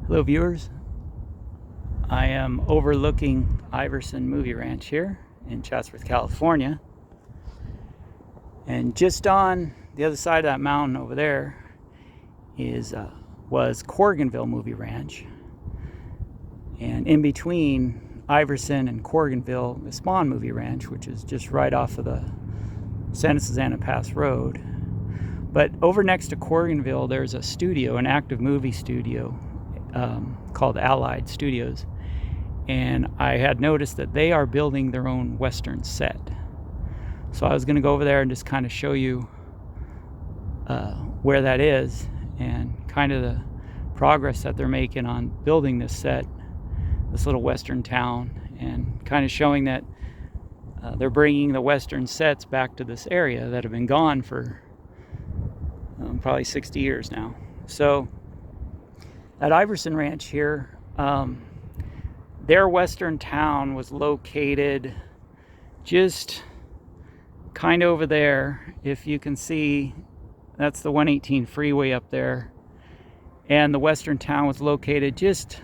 Hello viewers, I am overlooking Iverson Movie Ranch here in Chatsworth, California, and just on the other side of that mountain over there was Corriganville Movie Ranch, and in between Iverson and Corriganville, the Spahn Movie Ranch, which is just right off of the Santa Susana Pass Road. But over next to Corriganville, there's a studio, an active movie studio called Allied Studios, and I had noticed that they are building their own Western set. So I was going to go over there and just kind of show you where that is and kind of the progress that they're making on building this set, this little Western town, and kind of showing that they're bringing the Western sets back to this area that have been gone for probably 60 years now. So at Iverson Ranch here, their Western town was located just kind of over there. If you can see, that's the 118 freeway up there, and the Western town was located just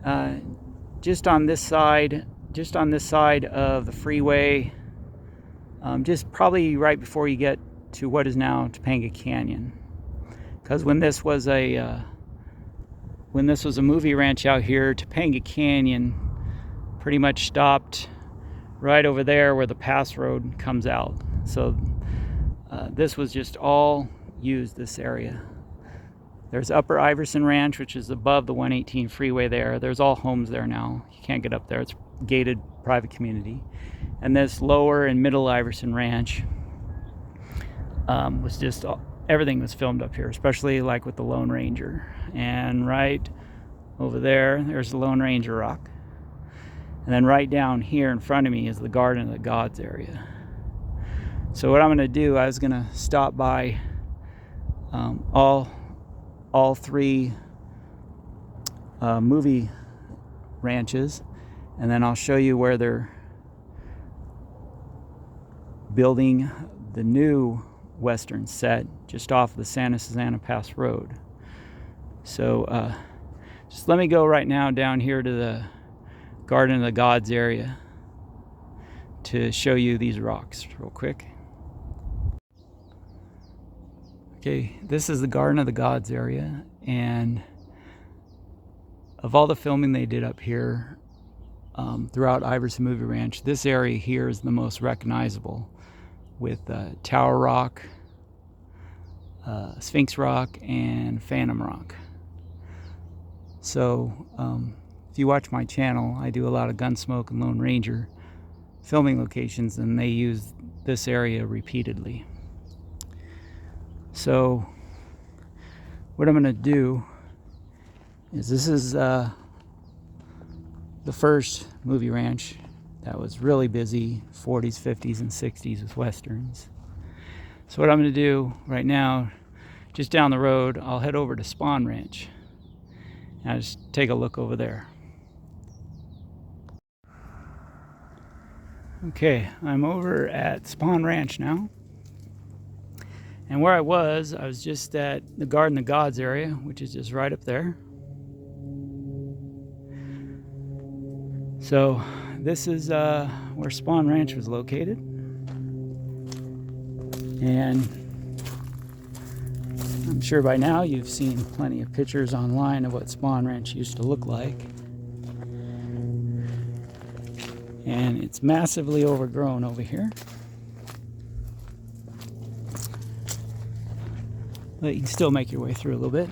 on this side, of the freeway, just probably right before you get to what is now Topanga Canyon. Because when this was a movie ranch out here, Topanga Canyon pretty much stopped right over there where the pass road comes out. So this was just all used, this area. There's Upper Iverson Ranch, which is above the 118 freeway there. There's all homes there now. You can't get up there. It's gated private community. And this Lower and Middle Iverson Ranch was just, everything was filmed up here, especially like with the Lone Ranger. And right over there's the Lone Ranger rock. And then right down here in front of me is the Garden of the Gods area. So what I'm going to do, I was going to stop by all three movie ranches, and then I'll show you where they're building the new Western set just off the Santa Susana Pass Road. So just let me go right now down here to the Garden of the Gods area to show you these rocks real quick. Okay, this is the Garden of the Gods area, and of all the filming they did up here throughout Iverson Movie Ranch, this area here is the most recognizable, with Tower Rock, Sphinx Rock, and Phantom Rock. So if you watch my channel, I do a lot of Gunsmoke and Lone Ranger filming locations, and they use this area repeatedly. So what I'm going to do is, this is the first movie ranch that was really busy, 40s, 50s, and 60s with Westerns. So what I'm going to do right now, just down the road, I'll head over to Spahn Ranch. And I'll just take a look over there. Okay, I'm over at Spahn Ranch now. And where I was just at the Garden of Gods area, which is just right up there. So this is where Spahn Ranch was located. And I'm sure by now you've seen plenty of pictures online of what Spahn Ranch used to look like. And it's massively overgrown over here. But you can still make your way through a little bit.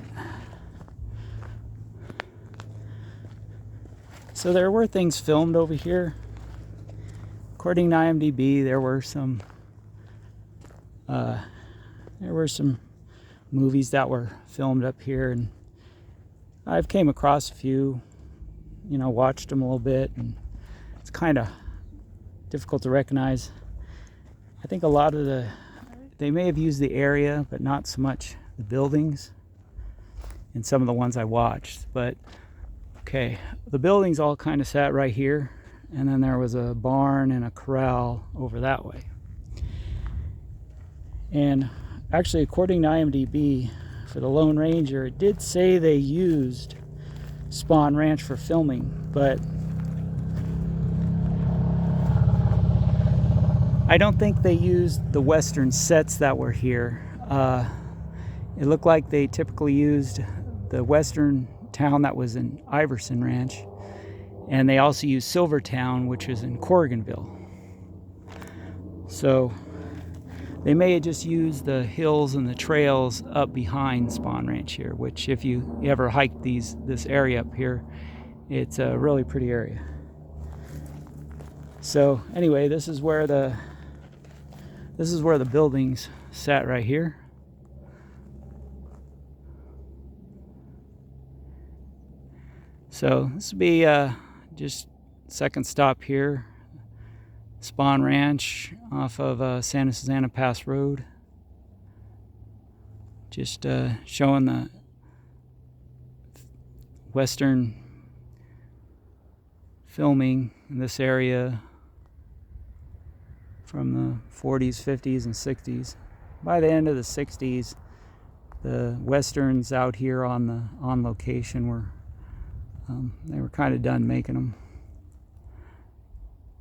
So there were things filmed over here. According to IMDb, there were some movies that were filmed up here, and I've came across a few, watched them a little bit, and it's kind of difficult to recognize. I think a lot of they may have used the area, but not so much the buildings in some of the ones I watched. But okay, the buildings all kind of sat right here, and then there was a barn and a corral over that way. And actually, according to IMDb, for the Lone Ranger, it did say they used Spahn Ranch for filming, but I don't think they used the western sets that were here. It looked like they typically used the western town that was in Iverson Ranch, and they also used Silvertown, which is in Corriganville. So they may have just used the hills and the trails up behind Spahn Ranch here, which if you ever hike this area up here, it's a really pretty area. So anyway, this is where the buildings sat right here. So this will be just second stop here, Spahn Ranch off of Santa Susana Pass Road. Just showing the western filming in this area from the 40s, 50s, and 60s. By the end of the 60s, the westerns out here on location were they were kind of done making them.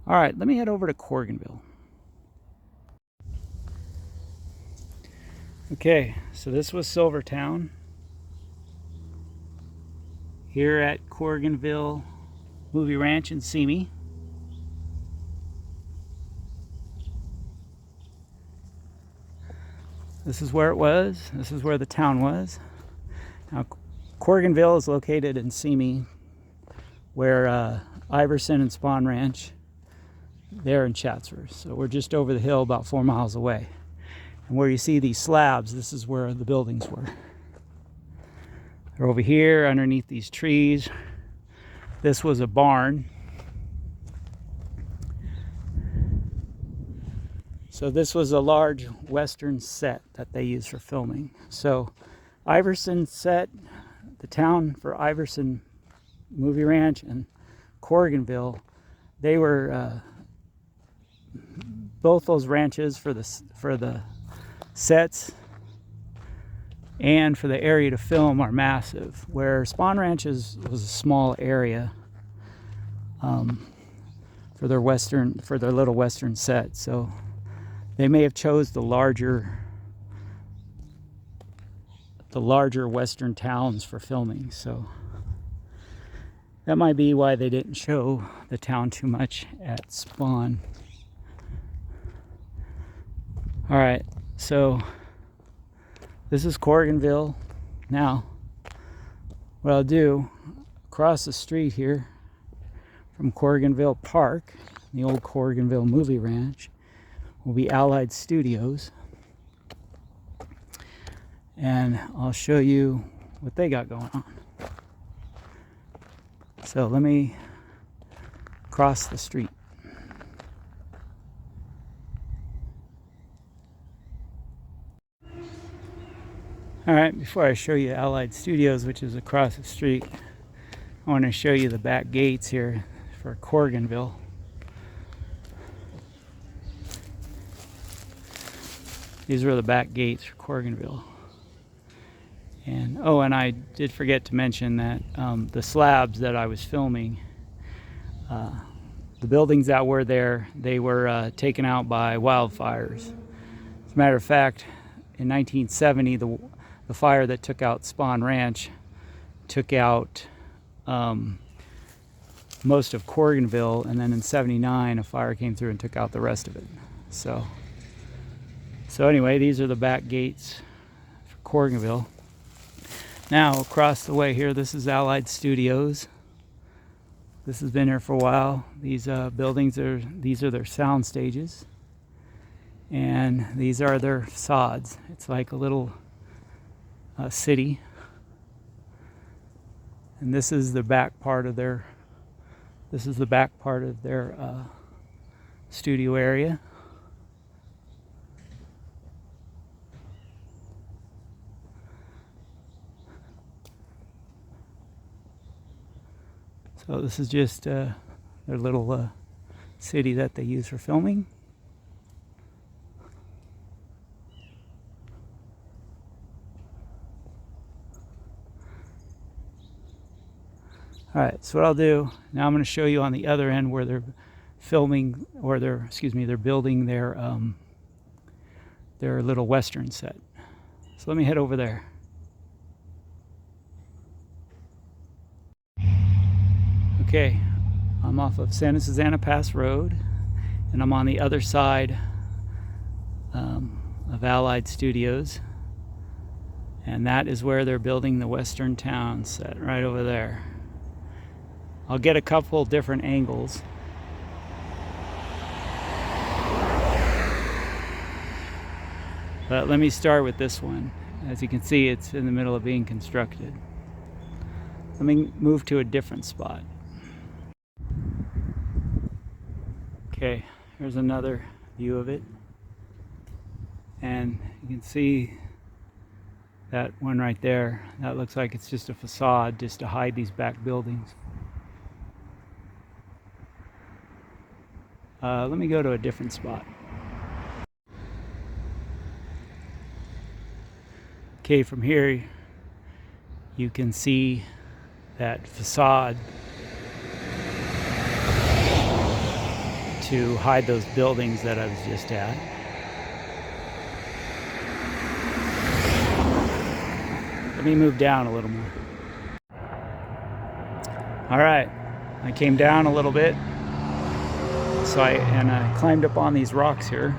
All right, let me head over to Corriganville. Okay, so this was Silvertown here at Corriganville Movie Ranch in Simi. This is where it was. This is where the town was. Now, Corriganville is located in Simi, where Iverson and Spahn Ranch, they're in Chatsworth. So we're just over the hill about 4 miles away. And where you see these slabs, this is where the buildings were. They're over here underneath these trees. This was a barn. So this was a large western set that they used for filming. So Iverson set, the town for Iverson Movie Ranch and Corriganville, they were both those ranches for the sets and for the area to film are massive. Where Spahn Ranch was a small area for their little western set. So they may have chose the larger western towns for filming. So that might be why they didn't show the town too much at Spahn. All right, so this is Corriganville. Now, what I'll do, across the street here from Corriganville Park, the old Corriganville Movie Ranch, will be Allied Studios. And I'll show you what they got going on. So let me cross the street. All right, before I show you Allied Studios, which is across the street, I want to show you the back gates here for Corriganville. These were the back gates for Corriganville. And oh, and I did forget to mention that the slabs that I was filming, the buildings that were there, they were taken out by wildfires. As a matter of fact, in 1970, the fire that took out Spahn Ranch took out most of Corriganville, and then in 79, a fire came through and took out the rest of it. So anyway, these are the back gates for Corriganville. Now, across the way here, this is Allied Studios. This has been here for a while. These buildings these are their sound stages. And these are their facades. It's like a little city. And this is the back part of their studio area. So this is just their little city that they use for filming. All right, so what I'll do now, I'm going to show you on the other end where they're filming, or they're building their little Western set. So let me head over there. Okay, I'm off of Santa Susana Pass Road, and I'm on the other side of Allied Studios, and that is where they're building the Western Town set, right over there. I'll get a couple different angles. But let me start with this one. As you can see, it's in the middle of being constructed. Let me move to a different spot. Okay, here's another view of it. And you can see that one right there. That looks like it's just a facade just to hide these back buildings. Let me go to a different spot. Okay, from here you can see that facade to hide those buildings that I was just at. Let me move down a little more. All right, I came down a little bit, so I climbed up on these rocks here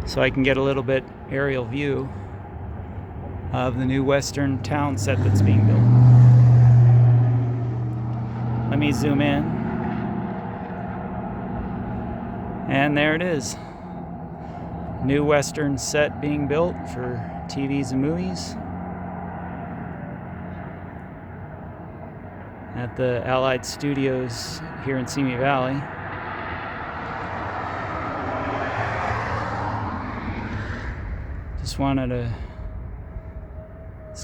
so I can get a little bit aerial view of the new Western Town set that's being built. Let me zoom in, and there it is. New Western set being built for TVs and movies at the Allied Studios here in Simi Valley. Just wanted to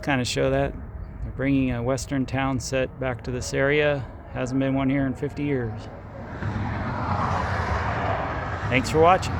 kind of show that they're bringing a Western Town set back to this area. Hasn't been one here in 50 years. Thanks for watching.